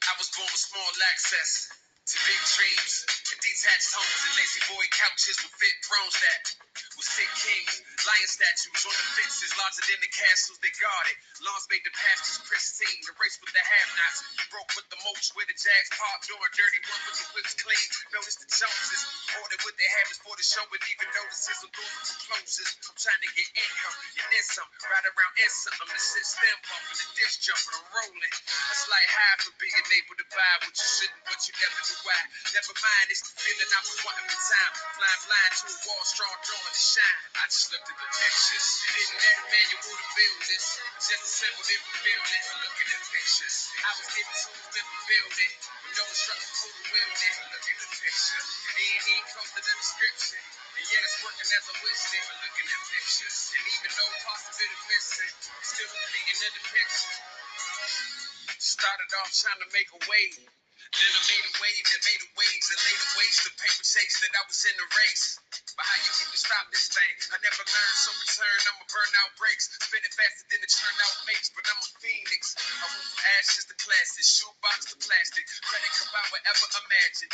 I was born with small access to big dreams and detached homes and lazy boy couches with fit thrones that was sick kings, lion statues on the fences larger than the castles they guarded. Lawns made the pastures pristine, the race with the have-nots, broke with the mulch where the Jags parked, doing dirty work with the whips clean. Notice the Joneses ordered what they have before the show, but even notices I'm doing some closes. I'm trying to get income and then some, right around in something. The shit stem bumping, the disc jumping, I'm rolling. It's like high for being able to buy what you shouldn't, but you never knew why. Never mind, it's the feeling I was wanting for time. Flying blind to a wall, strong drawing to shine. I just looked at the pictures. Didn't have a manual to build this. Just assembled it and build it. Looking at pictures. I was given tools and build it. With no instructions who to wield it. Look at the picture. It ain't even close to the description. And yet it's working as I wished it. Looking at pictures. And even though parts of it are missing, it's still completing the depiction. Started off trying to make a wave. Then I made a wave that made a waves and laid a waste the paper chase that I was in the race. But how you even stop this thing? I never learned, so return, I'ma burn out brakes. Spinning faster than the churn out makes, but I'm a phoenix. I went from ashes to classic, shoebox to plastic. Credit come out wherever imagined.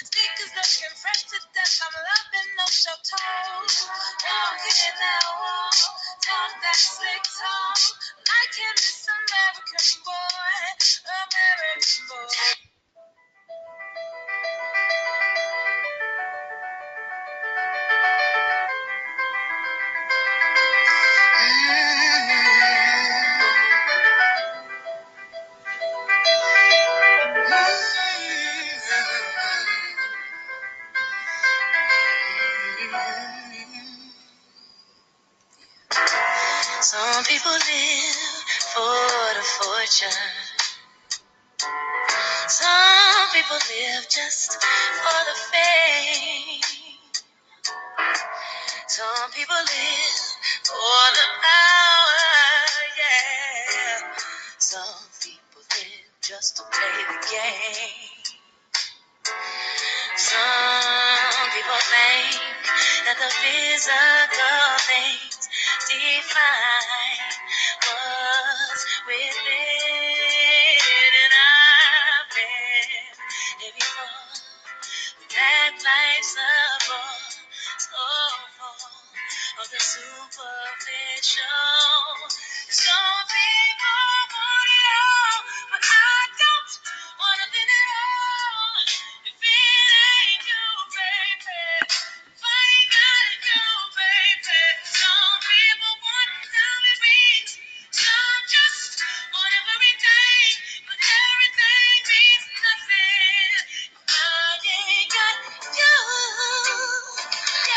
Sneakers looking fresh to death. people live for the fortune. Some people live just for the fame. Some people live for the power, yeah. Some people live just to play the game. Some people think that the physical things define what's within. And I've been there before. That life's a bore, so full of the superficial. Some people want it all, but I don't want nothing at all. If it ain't you, baby, if I ain't got you, baby. Some people want diamond rings, some just want every day, but everything means nothing. I ain't got you, yeah.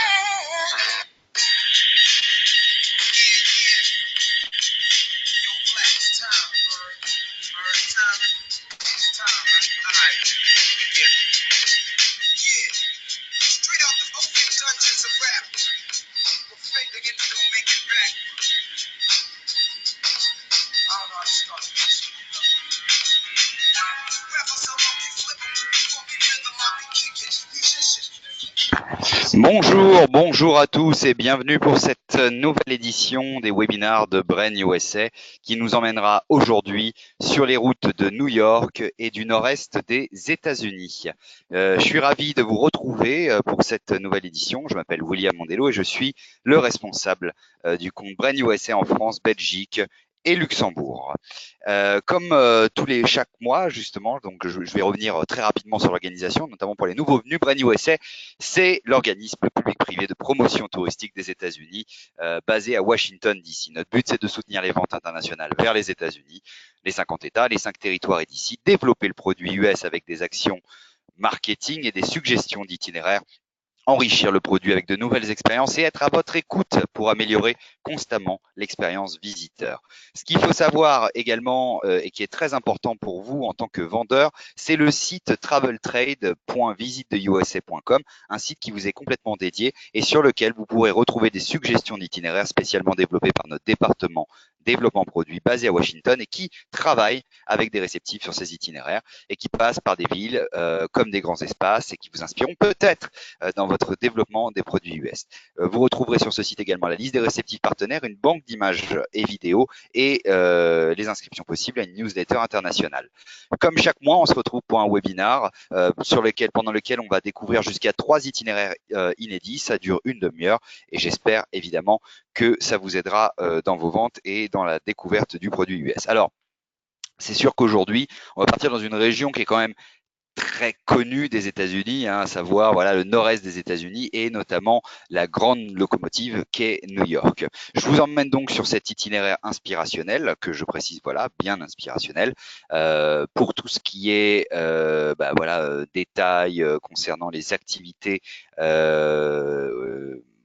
Yo, Black, it's time, bird. Bird time. It's time. Alright. Yeah. Yeah. Straight out the open dungeons of rap. We're faking it, we gon' make it back. I don't know how to start this. Rappers, I'm on the flip 'em. Fucking rhythm, I be kicking. Musicians. Bonjour, bonjour à tous et bienvenue pour cette nouvelle édition des webinars de Brain USA qui nous emmènera aujourd'hui sur les routes de New York et du nord-est des États-Unis. Je suis ravi de vous retrouver pour cette nouvelle édition. Je m'appelle William Mondello et je suis le responsable du compte Brain USA en France, Belgique et Luxembourg. Comme chaque mois, justement, donc je vais revenir très rapidement sur l'organisation, notamment pour les nouveaux venus. Brain USA, c'est l'organisme public-privé de promotion touristique des États-Unis, basé à Washington, D.C. Notre but, c'est de soutenir les ventes internationales vers les États-Unis, les 50 États, les 5 territoires et d'ici, développer le produit US avec des actions marketing et des suggestions d'itinéraires, enrichir le produit avec de nouvelles expériences et être à votre écoute pour améliorer constamment l'expérience visiteur. Ce qu'il faut savoir également et qui est très important pour vous en tant que vendeur, c'est le site traveltrade.visitedeusa.com, un site qui vous est complètement dédié et sur lequel vous pourrez retrouver des suggestions d'itinéraires spécialement développées par notre département développement produit basé à Washington et qui travaille avec des réceptifs sur ces itinéraires et qui passent par des villes comme des grands espaces et qui vous inspireront peut-être dans votre développement des produits US. Vous retrouverez sur ce site également la liste des réceptifs partenaires, une banque d'images et vidéos et les inscriptions possibles à une newsletter internationale. Comme chaque mois, on se retrouve pour un webinar pendant lequel on va découvrir jusqu'à 3 itinéraires inédits. Ça dure une demi-heure et j'espère évidemment que ça vous aidera dans vos ventes et dans la découverte du produit US. Alors, c'est sûr qu'aujourd'hui, on va partir dans une région qui est quand même très connue des États-Unis, à savoir voilà, le nord-est des États-Unis et notamment la grande locomotive qu'est New York. Je vous emmène donc sur cet itinéraire inspirationnel, que je précise, voilà, bien inspirationnel, pour tout ce qui est détails concernant les activités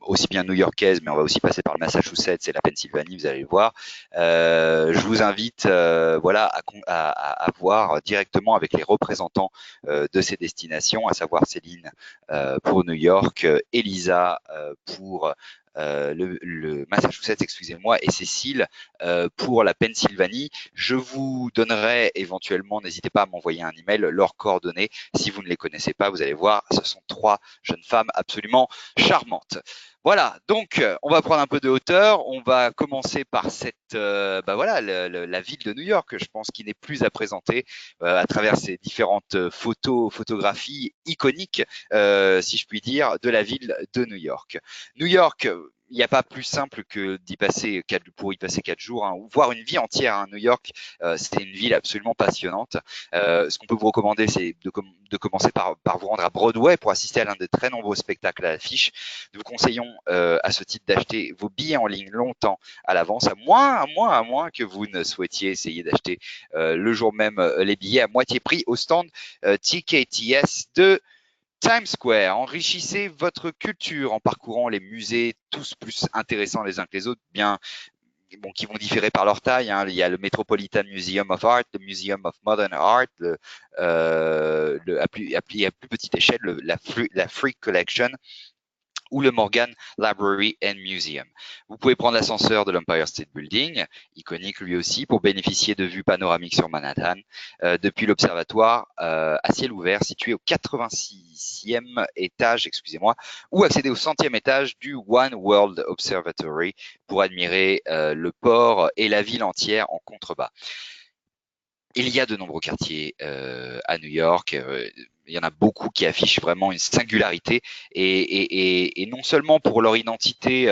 aussi bien new-yorkaise, mais on va aussi passer par le Massachusetts et la Pennsylvanie, vous allez le voir. Je vous invite à voir directement avec les représentants de ces destinations, à savoir Céline pour New York, Elisa pour le Massachusetts, excusez-moi, et Cécile pour la Pennsylvanie. Je vous donnerai éventuellement, n'hésitez pas à m'envoyer un email, leurs coordonnées. Si vous ne les connaissez pas, vous allez voir, ce sont 3 jeunes femmes absolument charmantes. Voilà, donc on va prendre un peu de hauteur. On va commencer par la ville de New York, je pense, qui n'est plus à présenter à travers ces différentes photographies iconiques, si je puis dire, de la ville de New York. New York, il n'y a pas plus simple que d'y passer pour y passer 4 jours, ou voir une vie entière. New York, c'est une ville absolument passionnante. Ce qu'on peut vous recommander, c'est de commencer par vous rendre à Broadway pour assister à l'un des très nombreux spectacles à l'affiche. Nous vous conseillons à ce titre d'acheter vos billets en ligne longtemps à l'avance, à moins que vous ne souhaitiez essayer d'acheter le jour même les billets à moitié prix au stand TKTS de Times Square. Enrichissez votre culture en parcourant les musées, tous plus intéressants les uns que les autres. Bien bon, qui vont différer par leur taille, hein. Il y a le Metropolitan Museum of Art, le Museum of Modern Art, à plus petite échelle, la Frick Collection, ou le Morgan Library and Museum. Vous pouvez prendre l'ascenseur de l'Empire State Building, iconique lui aussi, pour bénéficier de vues panoramiques sur Manhattan, depuis l'observatoire à ciel ouvert situé au 86e étage, excusez-moi, ou accéder au 100e étage du One World Observatory pour admirer le port et la ville entière en contrebas. Il y a de nombreux quartiers à New York. Il y en a beaucoup qui affichent vraiment une singularité et non seulement pour leur identité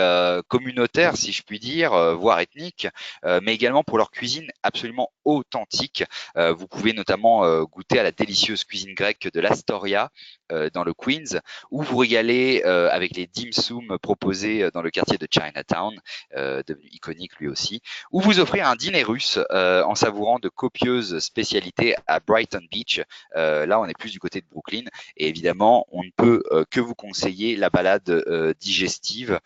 communautaire, si je puis dire, voire ethnique, mais également pour leur cuisine absolument authentique. Vous pouvez notamment goûter à la délicieuse cuisine grecque de l'Astoria dans le Queens, ou vous régaler avec les dim sum proposés dans le quartier de Chinatown, devenu iconique lui aussi, ou vous offrir un dîner russe en savourant de copieuses spécialités à Brighton Beach. Là, on est plus du côté de Brooklyn, et évidemment, on ne peut que vous conseiller la balade digestive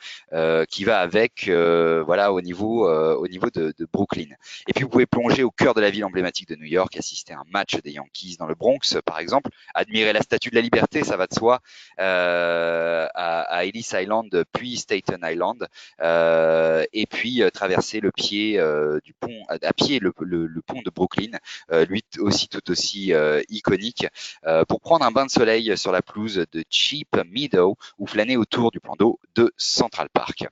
qui va avec, voilà, au niveau de Brooklyn. Et puis, vous pouvez plonger au cœur de la ville emblématique de New York, assister à un match des Yankees dans le Bronx, par exemple, admirer la Statue de la Liberté, ça va de soi, à Ellis Island, puis Staten Island, et puis traverser le pied du pont, à pied le pont de Brooklyn, lui aussi tout aussi iconique, pour prendre un bain de soleil sur la pelouse de Cheap Meadow ou flâner autour du plan d'eau de Central Park.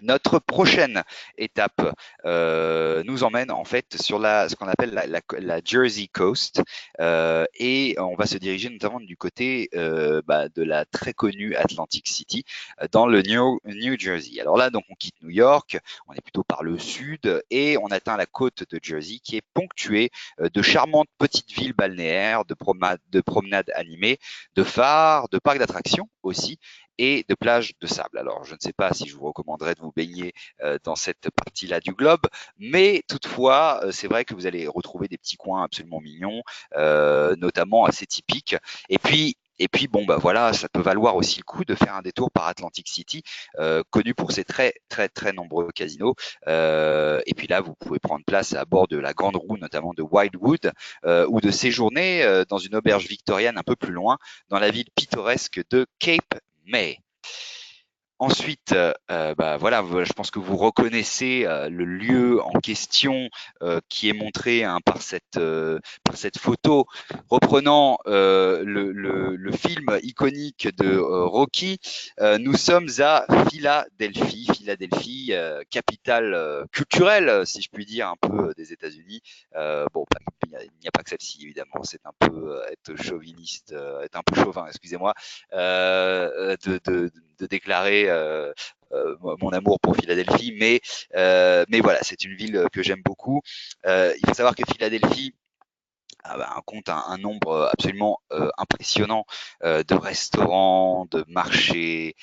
Notre prochaine étape nous emmène en fait sur ce qu'on appelle la Jersey Coast, et on va se diriger notamment du côté de la très connue Atlantic City, dans le New Jersey. Alors là, donc on quitte New York, on est plutôt par le sud et on atteint la côte de Jersey qui est ponctuée de charmantes petites villes balnéaires, de promenades animées, de phares, de parcs d'attractions aussi, et de plages de sable. Alors, je ne sais pas si je vous recommanderais de vous baigner dans cette partie-là du globe, mais toutefois, c'est vrai que vous allez retrouver des petits coins absolument mignons, notamment assez typiques. Et puis, bon, bah voilà, ça peut valoir aussi le coup de faire un détour par Atlantic City, connu pour ses très, très, très nombreux casinos. Et puis là, vous pouvez prendre place à bord de la Grande Roue, notamment de Wildwood, ou de séjourner dans une auberge victorienne un peu plus loin, dans la ville pittoresque de Cape May. Ensuite, voilà, je pense que vous reconnaissez le lieu en question qui est montré par cette photo reprenant le film iconique de Rocky. Nous sommes à Philadelphie, capitale culturelle, si je puis dire, un peu des États-Unis. Bon, il n'y a pas que celle-ci, évidemment. C'est un peu être chauviniste, être un peu chauvin, excusez-moi, de déclarer mon amour pour Philadelphie, mais voilà, c'est une ville que j'aime beaucoup. Il faut savoir que Philadelphie compte un nombre absolument impressionnant de restaurants, de marchés,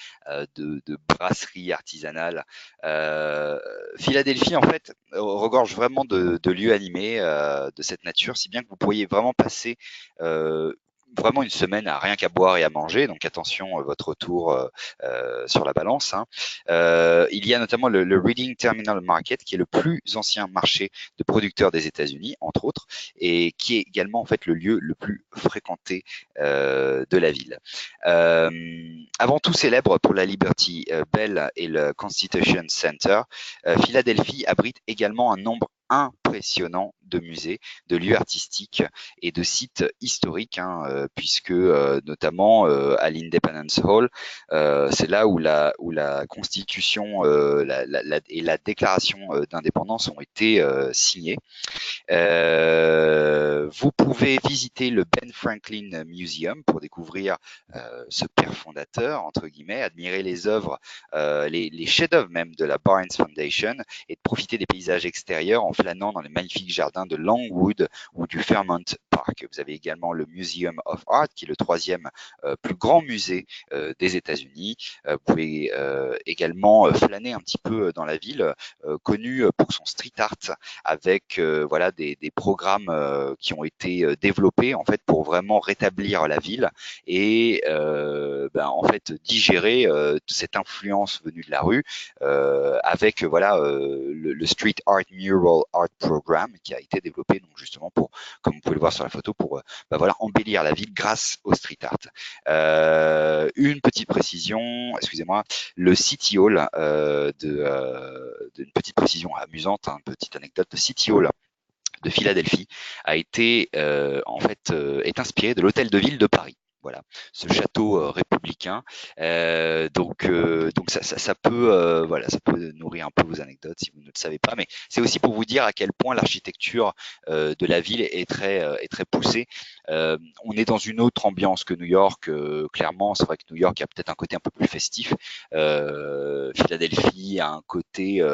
de brasseries artisanales. Philadelphie, en fait, regorge vraiment de lieux animés de cette nature, si bien que vous pourriez vraiment passer vraiment une semaine à rien qu'à boire et à manger. Donc attention votre retour sur la balance. Hein. Il y a notamment le Reading Terminal Market, qui est le plus ancien marché de producteurs des États-Unis, entre autres, et qui est également en fait le lieu le plus fréquenté de la ville. Avant tout célèbre pour la Liberty Bell et le Constitution Center, Philadelphie abrite également un nombre impressionnant de musées, de lieux artistiques et de sites historiques, hein, puisque notamment à l'Independence Hall, c'est là où la Constitution et la Déclaration d'indépendance ont été signées. Vous pouvez visiter le Ben Franklin Museum pour découvrir ce père fondateur, entre guillemets, admirer les œuvres, les chefs-d'œuvre même de la Barnes Foundation, et de profiter des paysages extérieurs en flânant dans les magnifiques jardins de Longwood ou du Fairmont Park. Vous avez également le Museum of Art, qui est le troisième plus grand musée des États-Unis. Vous pouvez également flâner un petit peu dans la ville, connue pour son street art, avec voilà des programmes qui ont été développés en fait pour vraiment rétablir la ville et en fait digérer cette influence venue de la rue avec voilà le Street Art Mural Art Program qui a été développé donc justement pour, comme vous pouvez le voir sur la photo, pour voilà embellir la ville grâce au street art. Une petite précision, excusez-moi, le City Hall d'une petite précision amusante, une petite anecdote, le City Hall de Philadelphie a été en fait est inspiré de l'hôtel de ville de Paris. Voilà, ce château républicain. Donc ça peut voilà, ça peut nourrir un peu vos anecdotes si vous ne le savez pas, mais c'est aussi pour vous dire à quel point l'architecture de la ville est très poussée. On est dans une autre ambiance que New York, clairement. C'est vrai que New York a peut-être un côté un peu plus festif. Philadelphie a un côté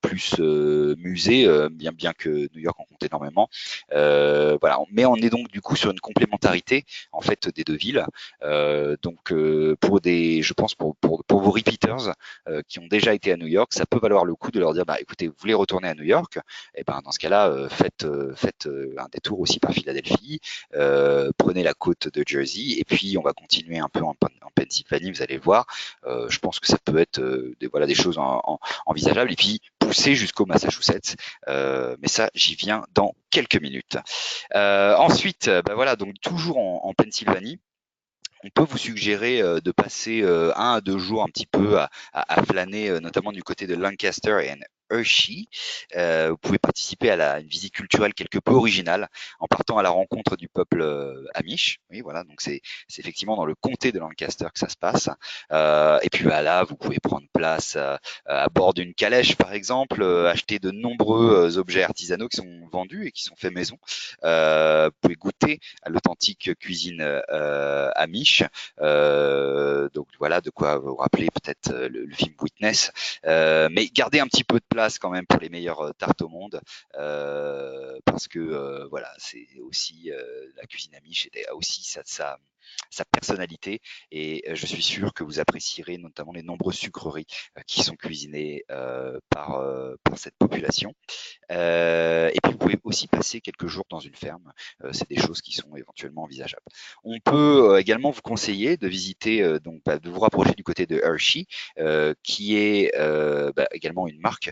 plus musée, bien que New York en compte énormément. Voilà, mais on est donc du coup sur une complémentarité en fait des deux villes. Pour je pense pour vos repeaters qui ont déjà été à New York, ça peut valoir le coup de leur dire écoutez, vous voulez retourner à New York, et dans ce cas-là, faites un détour aussi par Philadelphie, prenez la côte de Jersey et puis on va continuer un peu en Pennsylvanie, vous allez voir. Je pense que ça peut être des choses envisageables et puis pousser jusqu'au Massachusetts. Mais ça, j'y viens dans quelques minutes. Ensuite, voilà, donc toujours en Pennsylvanie. On peut vous suggérer de passer 1 à 2 jours un petit peu à flâner, notamment du côté de Lancaster et Hershey. Vous pouvez participer à une visite culturelle quelque peu originale en partant à la rencontre du peuple Amish. Oui, voilà, donc c'est effectivement dans le comté de Lancaster que ça se passe. Et puis là, vous pouvez prendre place à bord d'une calèche, par exemple, acheter de nombreux objets artisanaux qui sont vendus et qui sont faits maison. Vous pouvez goûter à l'authentique cuisine Amish. Donc voilà, de quoi vous rappeler peut-être le film Witness. Mais gardez un petit peu de place quand même pour les meilleures tartes au monde, parce que voilà, c'est aussi la cuisine amish a aussi sa personnalité et je suis sûr que vous apprécierez notamment les nombreuses sucreries qui sont cuisinées par cette population. Et puis vous pouvez aussi passer quelques jours dans une ferme. C'est des choses qui sont éventuellement envisageables. On peut également vous conseiller de visiter, de vous rapprocher du côté de Hershey, qui est également une marque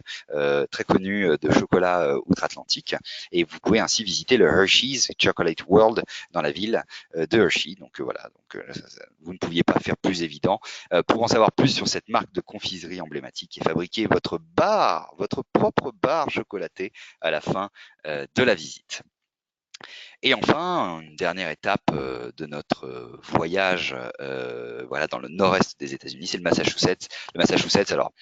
très connue de chocolat outre-Atlantique. Et vous pouvez ainsi visiter le Hershey's Chocolate World dans la ville de Hershey. Donc voilà, vous ne pouviez pas faire plus évident. Pour en savoir plus sur cette marque de confiserie emblématique et fabriquer votre propre barre chocolatée à la fin de la visite. Et enfin, une dernière étape de notre voyage voilà, dans le nord-est des États-Unis, c'est le Massachusetts. Le Massachusetts, alors,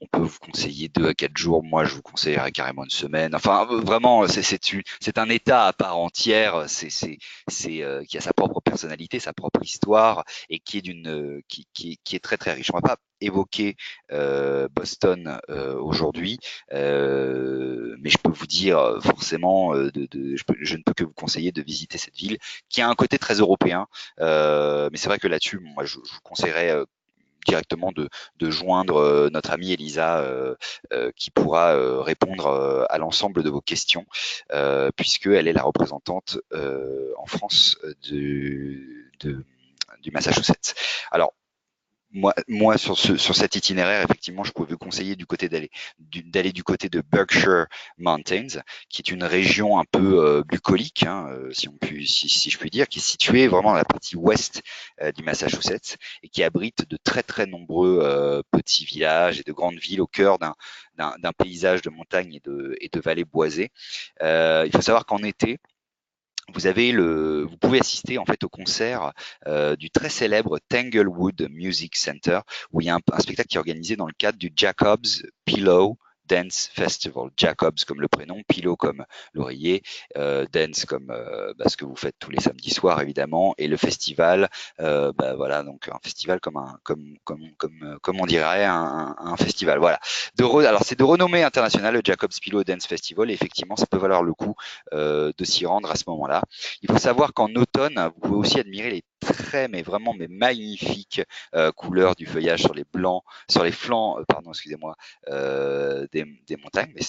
on peut vous conseiller 2 à 4 jours. Moi, je vous conseillerais carrément une semaine. Enfin, vraiment, c'est un État à part entière. Qui a sa propre personnalité, sa propre histoire, et qui est très très riche. On va pas évoquer Boston aujourd'hui, mais je peux vous dire forcément, je ne peux que vous conseiller de visiter cette ville, qui a un côté très européen. Mais c'est vrai que là-dessus, moi, je vous conseillerais directement de joindre notre amie Elisa qui pourra répondre à l'ensemble de vos questions puisqu'elle est la représentante en France du Massachusetts. Alors, moi sur cet itinéraire, effectivement, je pouvais vous conseiller d'aller du côté de Berkshire Mountains, qui est une région un peu bucolique, si je puis dire, qui est située vraiment dans la partie ouest du Massachusetts et qui abrite de très très nombreux petits villages et de grandes villes au cœur d'un paysage de montagnes et de vallées boisées. Il faut savoir qu'en été, vous pouvez assister en fait au concert du très célèbre Tanglewood Music Center, où il y a un spectacle qui est organisé dans le cadre du Jacob's Pillow Dance Festival. Jacobs comme le prénom, Pillow comme l'oreiller, Dance comme ce que vous faites tous les samedis soirs évidemment, et le festival, voilà, donc un festival comme on dirait un festival. Voilà. Alors c'est de renommée internationale, le Jacobs Pillow Dance Festival, et effectivement ça peut valoir le coup de s'y rendre à ce moment-là. Il faut savoir qu'en automne, vous pouvez aussi admirer les mais magnifiques couleurs du feuillage sur les flancs, excusez-moi, des montagnes. Mais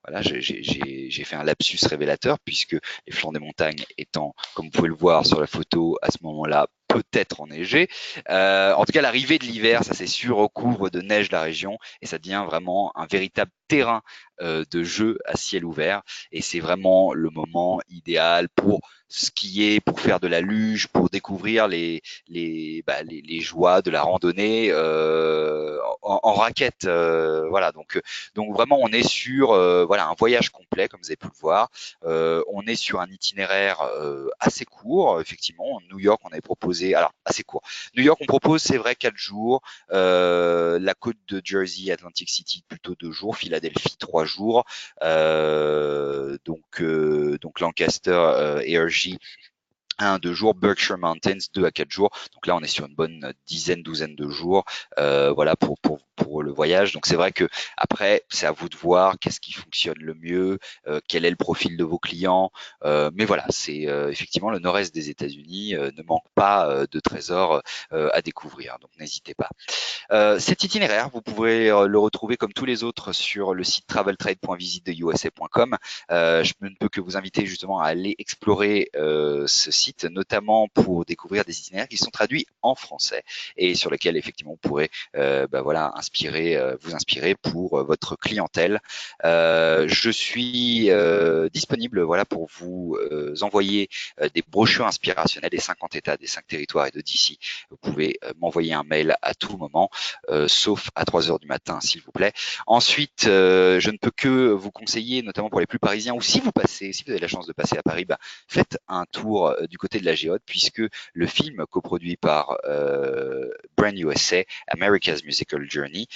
voilà, j'ai fait un lapsus révélateur puisque les flancs des montagnes étant, comme vous pouvez le voir sur la photo, à ce moment-là, peut-être enneigé. En tout cas, l'arrivée de l'hiver, ça c'est sûr, recouvre de neige la région et ça devient vraiment un véritable terrain de jeu à ciel ouvert. Et c'est vraiment le moment idéal pour skier, pour faire de la luge, pour découvrir les joies de la randonnée en raquette. Voilà, donc vraiment on est sur un voyage complet comme vous avez pu le voir. On est sur un itinéraire assez court, effectivement. New York, on avait proposé, alors assez court. New York, on propose, c'est vrai, 4 jours. La côte de Jersey, Atlantic City, plutôt 2 jours. Philadelphie, 3 jours. Donc Lancaster, ARG, 1 à 2 jours, Berkshire Mountains 2 à 4 jours. Donc là, on est sur une bonne douzaine de jours, voilà pour le voyage. Donc c'est vrai que après, c'est à vous de voir qu'est-ce qui fonctionne le mieux, quel est le profil de vos clients. Mais voilà, c'est effectivement le nord-est des États-Unis ne manque pas de trésors à découvrir. Donc n'hésitez pas. Cet itinéraire, vous pourrez le retrouver comme tous les autres sur le site traveltrade.visitedeusa.com. Je ne peux que vous inviter justement à aller explorer ce site, notamment pour découvrir des itinéraires qui sont traduits en français et sur lesquels effectivement vous pourrez vous inspirer pour votre clientèle. Je suis disponible pour vous envoyer des brochures inspirationnelles des 50 États, des 5 territoires et de DC. Vous pouvez m'envoyer un mail à tout moment, sauf à 3 heures du matin, s'il vous plaît. Ensuite, je ne peux que vous conseiller, notamment pour les plus parisiens, ou si vous avez la chance de passer à Paris, faites un tour du côté de la Géode, puisque le film coproduit par Brand USA, America's Musical Journey,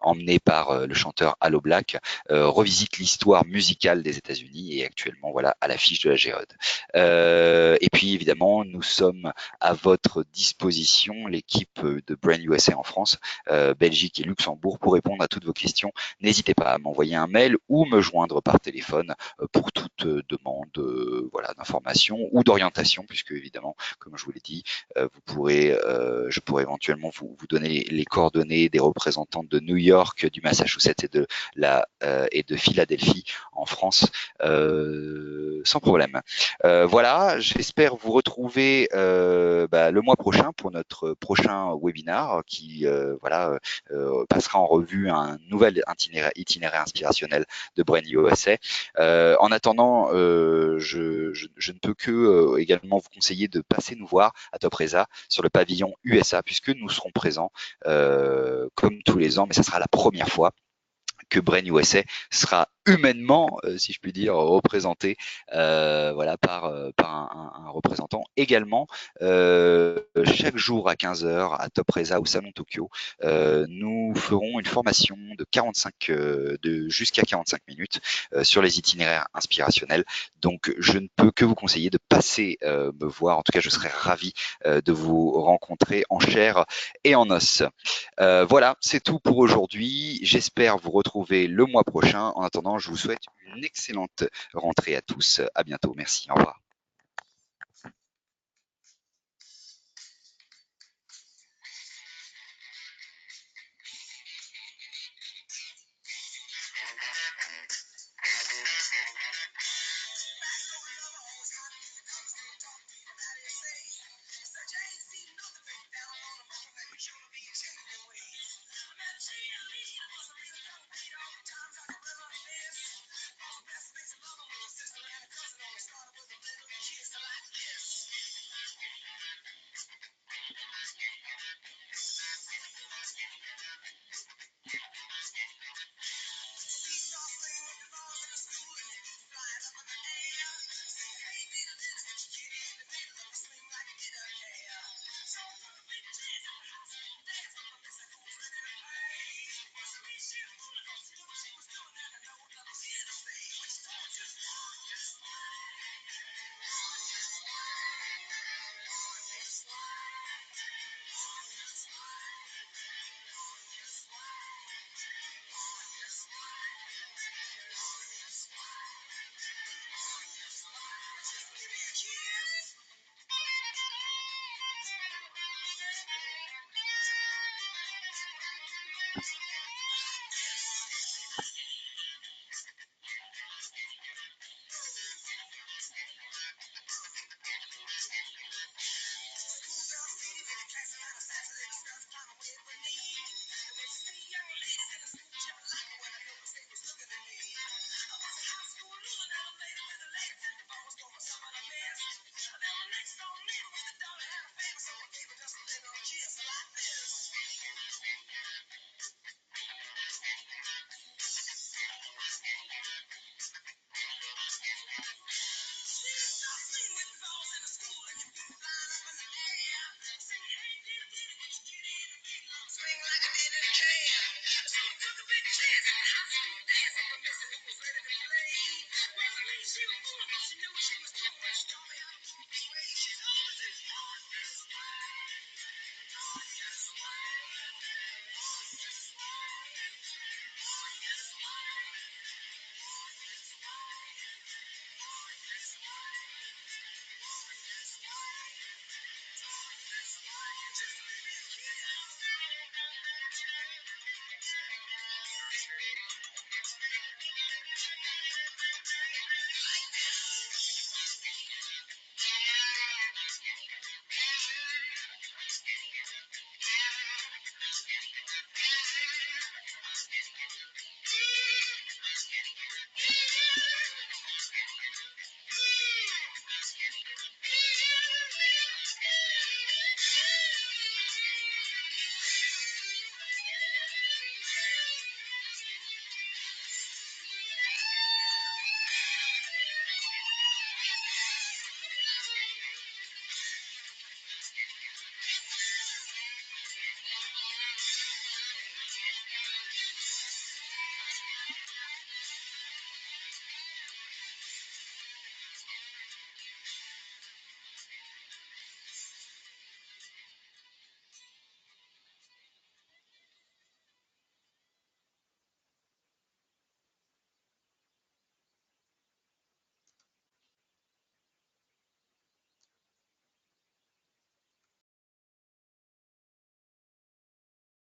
emmené par le chanteur Allo Black, revisite l'histoire musicale des États-Unis et actuellement à l'affiche de la Géode. Et puis évidemment, nous sommes à votre disposition, l'équipe de Brand USA en France, Belgique et Luxembourg, pour répondre à toutes vos questions. N'hésitez pas à m'envoyer un mail ou me joindre par téléphone pour toute demande d'information ou d'orientation, puisque évidemment, comme je vous l'ai dit, je pourrais éventuellement vous donner les coordonnées des représentants de New York, du Massachusetts et de Philadelphie en France, sans problème. Voilà, j'espère vous retrouver le mois prochain pour notre prochain webinar qui passera en revue un nouvel itinéraire inspirationnel de Brand USA. En attendant, je ne peux que également vous conseiller de passer nous voir à Topresa sur le pavillon USA, puisque nous serons présents comme tous les ans, mais ça sera la première fois que Brand USA sera humainement, si je puis dire, représenté par un représentant. Également, chaque jour à 15h à Topresa au Salon Tokyo, nous ferons une formation de jusqu'à 45 minutes sur les itinéraires inspirationnels. Donc, je ne peux que vous conseiller de passer me voir. En tout cas, je serais ravi de vous rencontrer en chair et en os. Voilà, c'est tout pour aujourd'hui. J'espère vous retrouver le mois prochain. En attendant, je vous souhaite une excellente rentrée à tous. À bientôt. Merci. Au revoir.